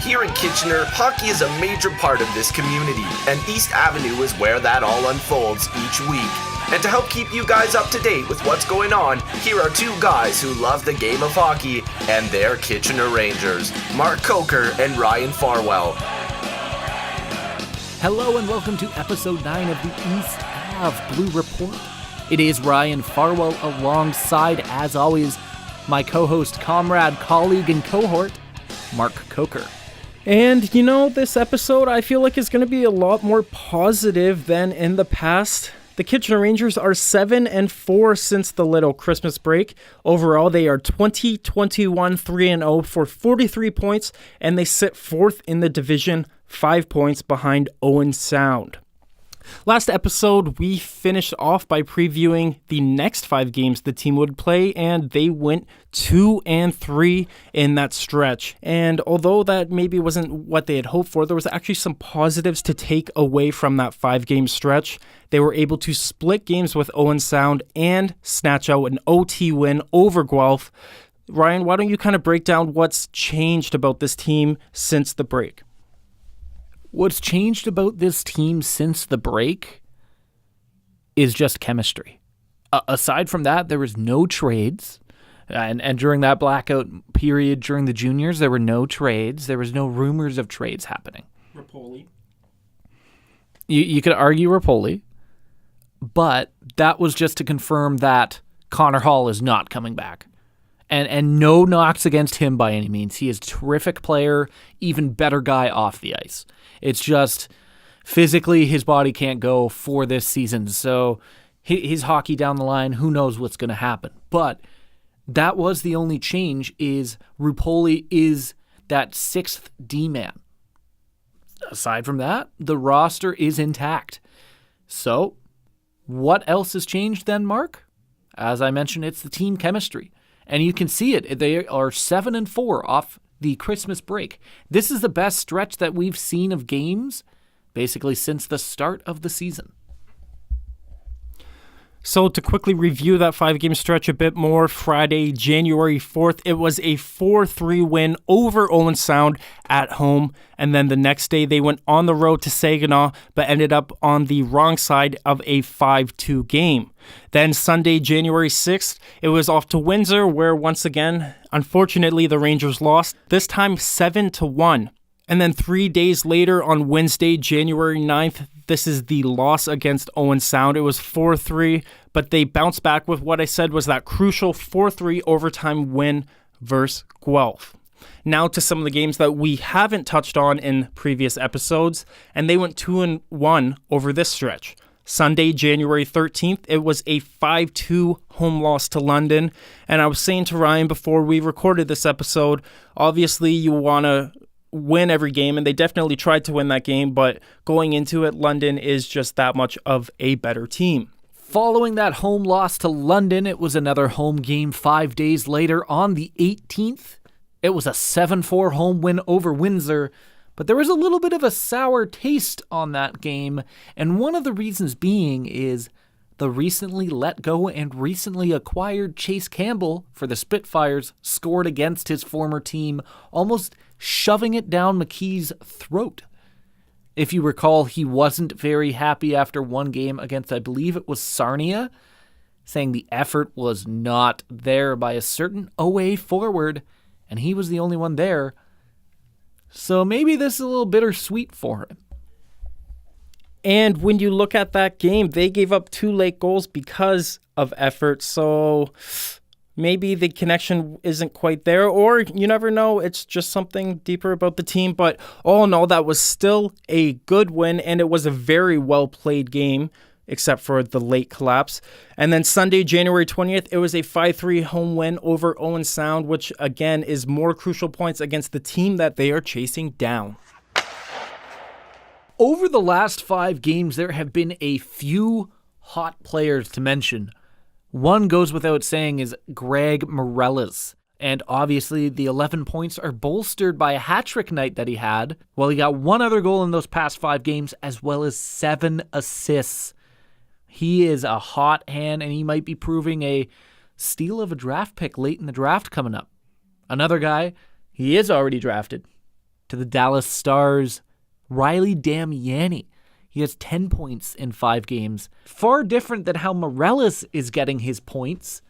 Here in Kitchener, hockey is a major part of this community, and East Avenue is where that all unfolds each week. And to help keep you guys up to date with what's going on, here are two guys who love the game of hockey, and they're Kitchener Rangers, Mark Coker and Ryan Farwell. Hello and welcome to episode 9 of the East Ave Blue Report. It is Ryan Farwell alongside, as always, my co-host, comrade, colleague, and cohort, Mark Coker. And, you know, this episode I feel like is going to be a lot more positive than in the past. The Kitchener Rangers are 7-4 since the little Christmas break. Overall, they are 20-21-3-0 for 43 points, and they sit 4th in the division, 5 points behind Owen Sound. Last episode, we finished off by previewing the next 5 games the team would play, and they went 2-3 in that stretch. And although that maybe wasn't what they had hoped for, there was actually some positives to take away from that 5-game stretch. They were able to split games with Owen Sound and snatch out an OT win over Guelph. Ryan, why don't you kind of break down what's changed about this team since the break? What's changed about this team since the break is just chemistry. Aside from that, there was no trades. And during that blackout period during the juniors, there were no trades. There was no rumors of trades happening. Rapoli. You could argue Rapoli, but that was just to confirm that Connor Hall is not coming back. And no knocks against him by any means. He is a terrific player, even better guy off the ice. It's just physically his body can't go for this season. So his hockey down the line, who knows what's going to happen. But that was the only change, is Rapoli is that 6th D-man. Aside from that, the roster is intact. So what else has changed then, Mark? As I mentioned, it's the team chemistry. And you can see it. They are 7-4 off the Christmas break. This is the best stretch that we've seen of games, basically since the start of the season. So to quickly review that 5-game stretch a bit more, Friday, January 4th, it was a 4-3 win over Owen Sound at home. And then the next day, they went on the road to Saginaw, but ended up on the wrong side of a 5-2 game. Then Sunday, January 6th, it was off to Windsor, where once again, unfortunately, the Rangers lost, this time 7-1. And then 3 days later on Wednesday, January 9th, this is the loss against Owen Sound. It was 4-3, but they bounced back with what I said was that crucial 4-3 overtime win versus Guelph. Now to some of the games that we haven't touched on in previous episodes, and they went 2-1 over this stretch. Sunday, January 13th, it was a 5-2 home loss to London. And I was saying to Ryan before we recorded this episode, obviously you want to win every game, and they definitely tried to win that game, but going into it, London is just that much of a better team. Following that home loss to London, it was another home game 5 days later on the 18th. It was a 7-4 home win over Windsor, but there was a little bit of a sour taste on that game, and one of the reasons being is the recently let go and recently acquired Chase Campbell for the Spitfires scored against his former team, almost shoving it down McKee's throat. If you recall, he wasn't very happy after one game against, I believe it was Sarnia, saying the effort was not there by a certain OA forward, and he was the only one there. So maybe this is a little bittersweet for him. And when you look at that game, they gave up 2 late goals because of effort. So maybe the connection isn't quite there, or you never know. It's just something deeper about the team. But all in all, that was still a good win, and it was a very well-played game, except for the late collapse. And then Sunday, January 20th, it was a 5-3 home win over Owen Sound, which, again, is more crucial points against the team that they are chasing down. Over the last 5 games, there have been a few hot players to mention. One goes without saying is Greg Morellas. And obviously, the 11 points are bolstered by a hat-trick night that he had. Well, he got 1 other goal in those past 5 games, as well as 7 assists. He is a hot hand, and he might be proving a steal of a draft pick late in the draft coming up. Another guy, he is already drafted. to the Dallas Stars, Riley Damiani. He has 10 points in 5 games. Far different than how Morelos is getting his points.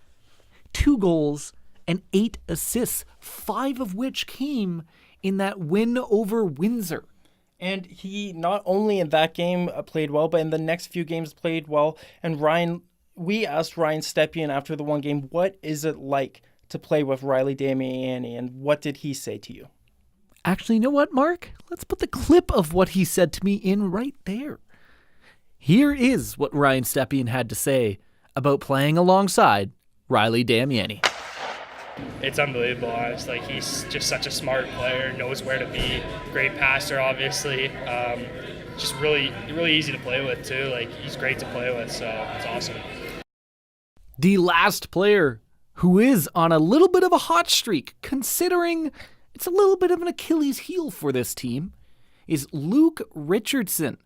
2 goals and 8 assists, 5 of which came in that win over Windsor. And he not only in that game played well, but in the next few games played well. And we asked Ryan Stepien after the one game, what is it like to play with Riley Damiani, and what did he say to you? Actually, you know what, Mark? Let's put the clip of what he said to me in right there. Here is what Ryan Stepien had to say about playing alongside Riley Damiani. It's unbelievable, honestly. Like, he's just such a smart player, knows where to be, great passer, obviously. Just really, really easy to play with, too. Like, he's great to play with, so it's awesome. The last player who is on a little bit of a hot streak, considering it's a little bit of an Achilles heel for this team, is Luke Richardson.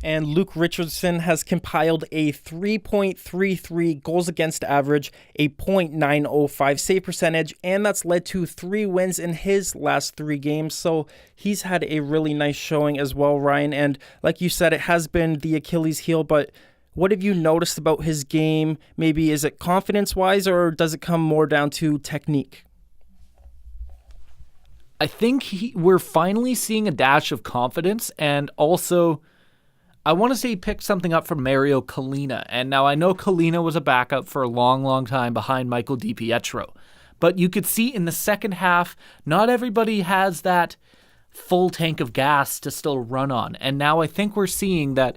And Luke Richardson has compiled a 3.33 goals against average, a .905 save percentage, and that's led to 3 wins in his last 3 games. So he's had a really nice showing as well, Ryan. And like you said, it has been the Achilles heel, but what have you noticed about his game? Maybe is it confidence-wise, or does it come more down to technique? I think we're finally seeing a dash of confidence, and also I want to say he picked something up from Mario Kalina. And now I know Kalina was a backup for a long, long time behind Michael DiPietro. But you could see in the second half, not everybody has that full tank of gas to still run on. And now I think we're seeing that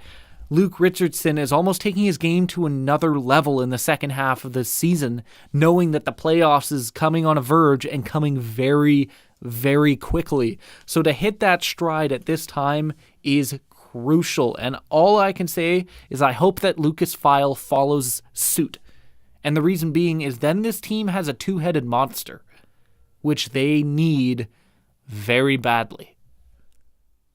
Luke Richardson is almost taking his game to another level in the second half of this season, knowing that the playoffs is coming on a verge and coming very, very quickly. So to hit that stride at this time is crucial. And all I can say is I hope that Lucas File follows suit. And the reason being is then this team has a 2-headed monster, which they need very badly.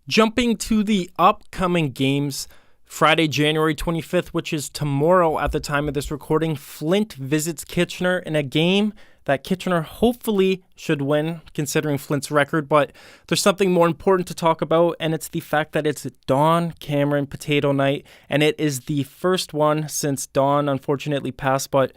Jumping to the upcoming games, Friday, January 25th, which is tomorrow at the time of this recording, Flint visits Kitchener in a game that Kitchener hopefully should win, considering Flint's record. But there's something more important to talk about, and it's the fact that it's Don Cameron Potato Night, and it is the first one since Don unfortunately passed. But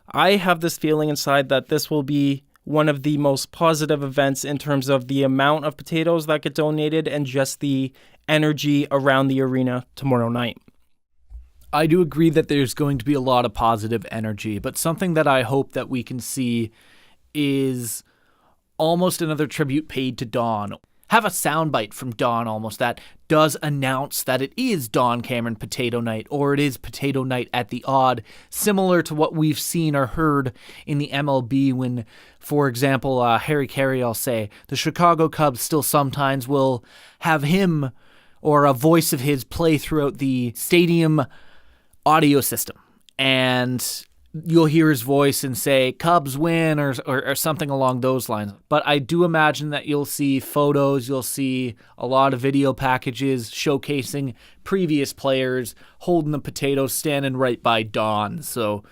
I have this feeling inside that this will be one of the most positive events in terms of the amount of potatoes that get donated and just the energy around the arena tomorrow night. I do agree that there's going to be a lot of positive energy, but something that I hope that we can see is almost another tribute paid to Don. Have a soundbite from Don almost that does announce that it is Don Cameron Potato Night, or it is Potato Night at the Odd, similar to what we've seen or heard in the MLB when, for example, Harry Carey, I'll say, the Chicago Cubs still sometimes will have him or a voice of his play throughout the stadium audio system, and you'll hear his voice and say Cubs win or something along those lines. But I do imagine that you'll see photos, you'll see a lot of video packages showcasing previous players holding the potatoes, standing right by Don. So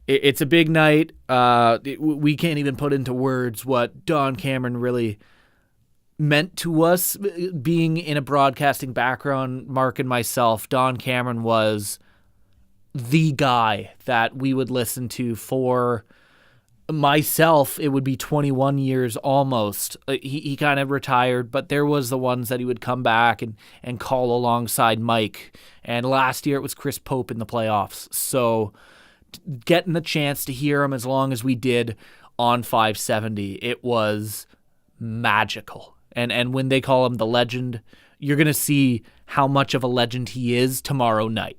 it's a big night. We can't even put into words what Don Cameron really meant to us. Being in a broadcasting background, Mark and myself, Don Cameron was the guy that we would listen to. For myself, it would be 21 years almost. He kind of retired, but there was the ones that he would come back and call alongside Mike. And last year it was Chris Pope in the playoffs. So getting the chance to hear him as long as we did on 570, it was magical. And when they call him the legend, you're going to see how much of a legend he is tomorrow night.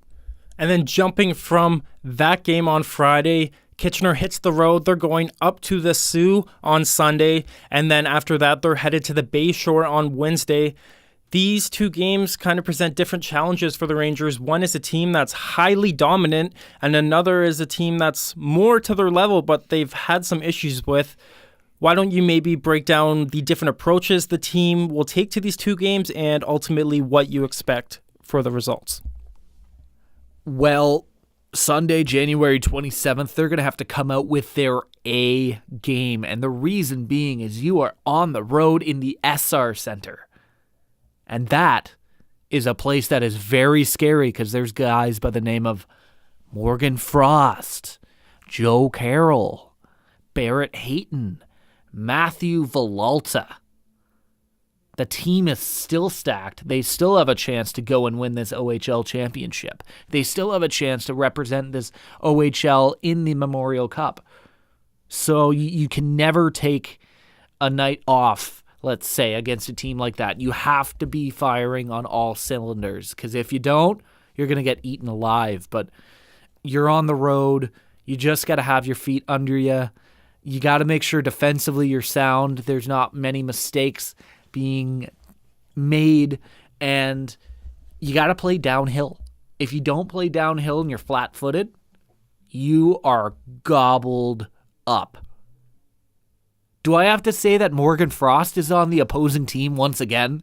And then jumping from that game on Friday, Kitchener hits the road. They're going up to the Sioux on Sunday. And then after that, they're headed to the Bay Shore on Wednesday. These 2 games kind of present different challenges for the Rangers. One is a team that's highly dominant, and another is a team that's more to their level, but they've had some issues with. Why don't you maybe break down the different approaches the team will take to these 2 games and ultimately what you expect for the results? Well, Sunday, January 27th, they're going to have to come out with their A game. And the reason being is you are on the road in the SR Center. And that is a place that is very scary because there's guys by the name of Morgan Frost, Joe Carroll, Barrett Hayton, Matthew Villalta. The team is still stacked. They still have a chance to go and win this OHL championship. They still have a chance to represent this OHL in the Memorial Cup. So you can never take a night off, let's say, against a team like that. You have to be firing on all cylinders, because if you don't, you're going to get eaten alive. But you're on the road. You just got to have your feet under you. You got to make sure defensively you're sound. There's not many mistakes being made, and you got to play downhill. If you don't play downhill and you're flat-footed, you are gobbled up. Do I have to say that Morgan Frost is on the opposing team once again?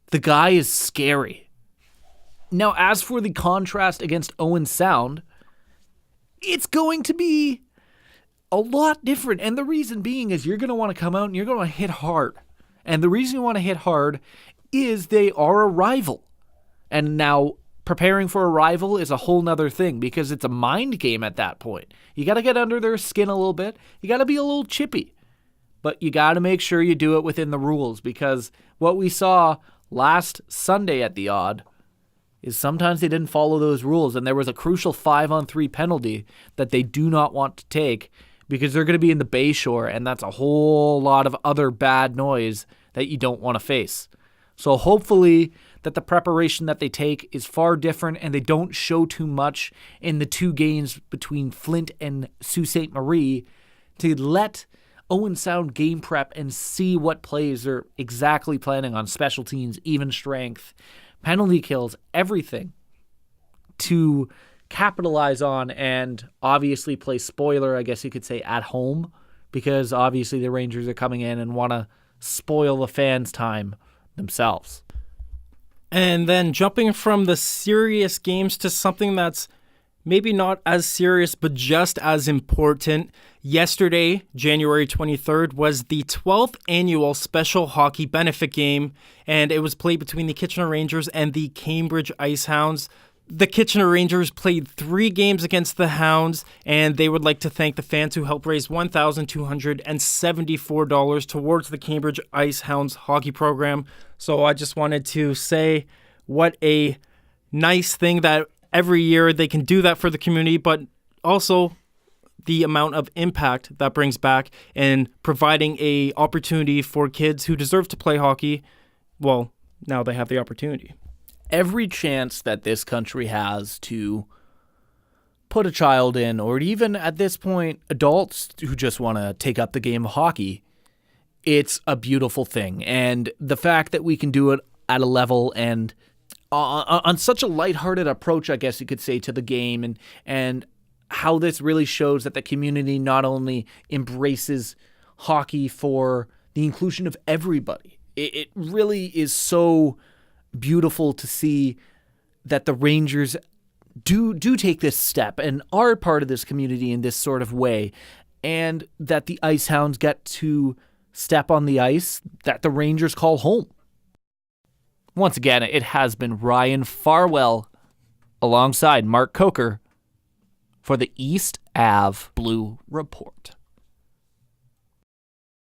The guy is scary. Now, as for the contrast against Owen Sound, it's going to be a lot different, and the reason being is you're going to want to come out and you're going to hit hard. And the reason you want to hit hard is they are a rival. And now preparing for a rival is a whole nother thing because it's a mind game at that point. You got to get under their skin a little bit. You got to be a little chippy. But you got to make sure you do it within the rules, because what we saw last Sunday at the Odd is sometimes they didn't follow those rules, and there was a crucial 5-on-3 penalty that they do not want to take because they're going to be in the Bayshore, and that's a whole lot of other bad noise that you don't want to face. So hopefully that the preparation that they take is far different and they don't show too much in the two games between Flint and Sault Ste. Marie to let Owen Sound game prep and see what plays they're exactly planning on, special teams, even strength, penalty kills, everything to capitalize on and obviously play spoiler, I guess you could say, at home, because obviously the Rangers are coming in and want to spoil the fans' time themselves. And then jumping from the serious games to something that's maybe not as serious but just as important. Yesterday, January 23rd, was the 12th annual Special Hockey Benefit Game, and it was played between the Kitchener Rangers and the Cambridge Icehounds. The Kitchener Rangers played 3 games against the Hounds, and they would like to thank the fans who helped raise $1,274 towards the Cambridge Icehounds hockey program. So I just wanted to say what a nice thing that every year they can do that for the community, but also the amount of impact that brings back in providing a opportunity for kids who deserve to play hockey. Well, now they have the opportunity. Every chance that this country has to put a child in, or even at this point, adults who just want to take up the game of hockey, it's a beautiful thing. And the fact that we can do it at a level and on such a lighthearted approach, I guess you could say, to the game, and how this really shows that the community not only embraces hockey for the inclusion of everybody. It really is so beautiful to see that the Rangers do take this step and are part of this community in this sort of way, and that the Icehounds get to step on the ice that the Rangers call home. Once again, it has been Ryan Farwell alongside Mark Coker for the East Ave Blue Report.